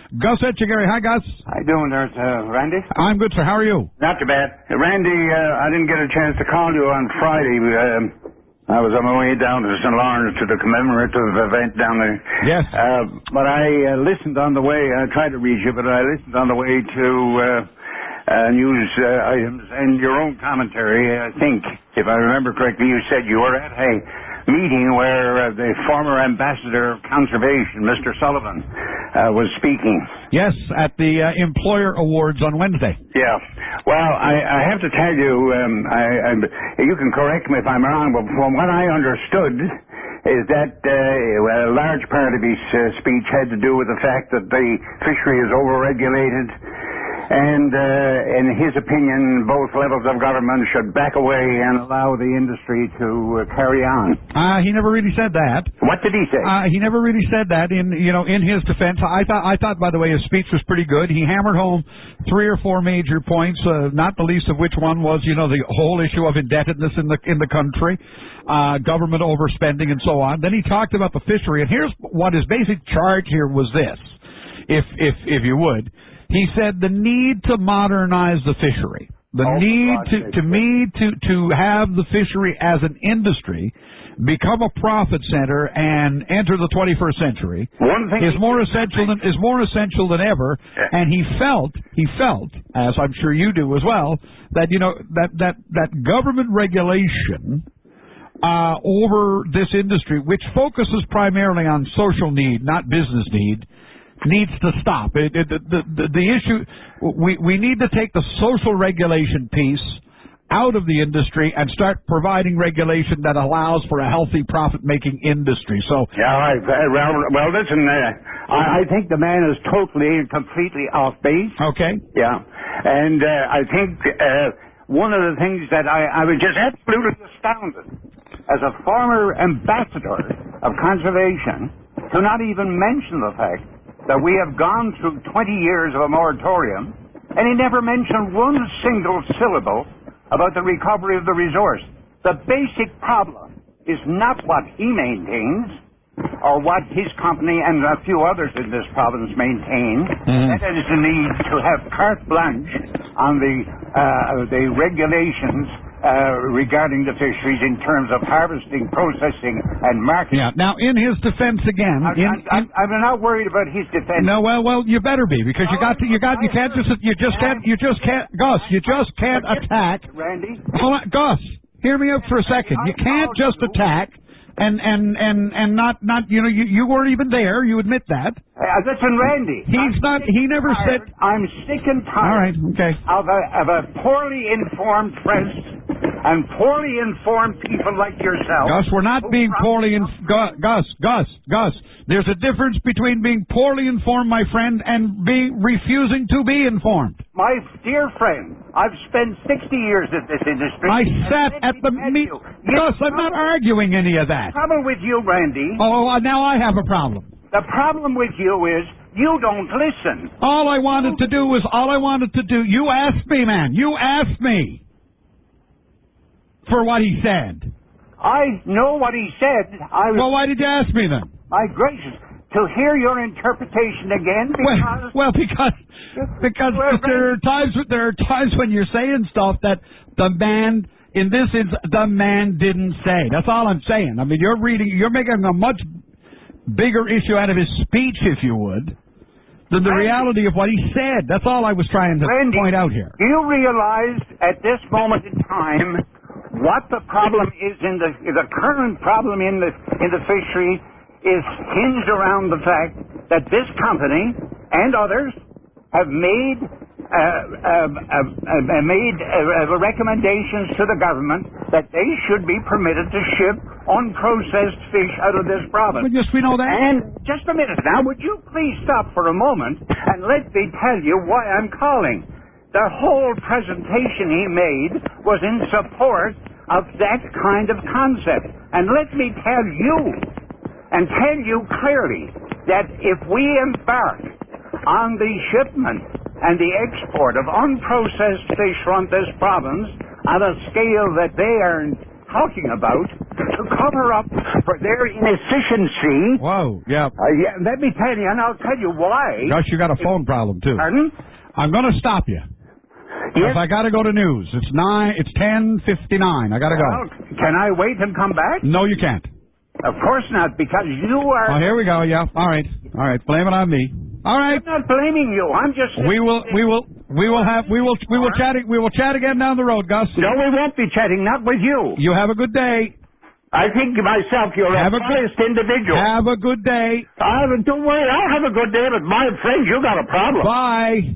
Gus Etchegary. Hi, Gus. How you doing there, Randy? I'm good, sir. How are you? Not too bad. Randy, I didn't get a chance to call you on Friday. I was on my way down to St. Lawrence to the commemorative event down there. Yes. But I listened on the way. I tried to reach you, but I listened on the way to news items and your own commentary. I think, if I remember correctly, you said you were at a meeting where the former ambassador of conservation, Mr. Sullivan, was speaking. Yes, at the Employer Awards on Wednesday. Yeah. Well, I have to tell you, you can correct me if I'm wrong, but from what I understood is that a large part of his speech had to do with the fact that the fishery is overregulated. And in his opinion, both levels of government should back away and allow the industry to carry on. He never really said that. What did he say? He never really said that. In his defense, I thought, by the way, his speech was pretty good. He hammered home 3 or 4 major points, not the least of which one was, the whole issue of indebtedness in the country, government overspending, and so on. Then he talked about the fishery, and here's what his basic charge here was this, if you would. He said the need to modernize the fishery, the need to have the fishery as an industry become a profit center and enter the 21st century is more essential than ever. And he felt, as I'm sure you do as well, that that government regulation over this industry, which focuses primarily on social need, not business need, needs to stop. The issue, we need to take the social regulation piece out of the industry and start providing regulation that allows for a healthy profit-making industry. So, yeah, all right. Well, listen, I think the man is totally and completely off base. Okay. Yeah, and I think one of the things that I was just absolutely astounded as a former ambassador of conservation to not even mention the fact that we have gone through 20 years of a moratorium, and he never mentioned one single syllable about the recovery of the resource. The basic problem is not what he maintains or what his company and a few others in this province maintain. That is the need to have carte blanche on the regulations regarding the fisheries in terms of harvesting, processing, and marketing. Yeah. Now, in his defense again, I'm not worried about his defense. No, well, you better be, because you just can't attack. Randy, hold on, Gus, hear me out for a second. You can't just attack and not you weren't even there. You admit that. Listen, Randy. He never said. I'm sick and tired. All right, okay. Of a poorly informed press and poorly informed people like yourself. Gus, we're not being poorly informed. Gus. There's a difference between being poorly informed, my friend, and refusing to be informed. My dear friend, I've spent 60 years in this industry. I sat at the meeting. Gus, I'm not arguing any of that. The problem with you, Randy. Oh, now I have a problem. The problem with you is you don't listen. All I wanted to do, you asked me, man. You asked me for what he said. I know what he said. Well, why did you ask me then? My gracious, to hear your interpretation again, because there are times when you're saying stuff that the man, in this instance, the man didn't say. That's all I'm saying. I mean, you're making a much bigger issue out of his speech, if you would, than the reality of what he said. That's all I was trying to point out here. Do you realize at this moment in time what the problem is the current problem in the fishery is hinged around the fact that this company and others have made recommendations to the government that they should be permitted to ship unprocessed fish out of this province. Well, yes, we know that. And just a minute now, would you please stop for a moment and let me tell you why I'm calling. The whole presentation he made was in support of that kind of concept. And let me tell you clearly that if we embark on the shipment and the export of unprocessed fish from this province on a scale that they are talking about, to cover up for their inefficiency. Whoa, yeah. Yeah, let me tell you, and I'll tell you why. Gus, you got a phone problem, too. Pardon? I'm going to stop you. Yes? If I got to go to news. It's 10:59. I got to go. Well, can I wait and come back? No, you can't. Of course not, because you are... Oh, here we go, yeah. All right. Blame it on me. All right. I'm not blaming you. I'm just... We will chat again down the road, Gus. No, we won't be chatting, not with you. You have a good day. I think myself you're a honest individual. Have a good day. Don't worry, I'll have a good day, but my friend, you got a problem. Bye.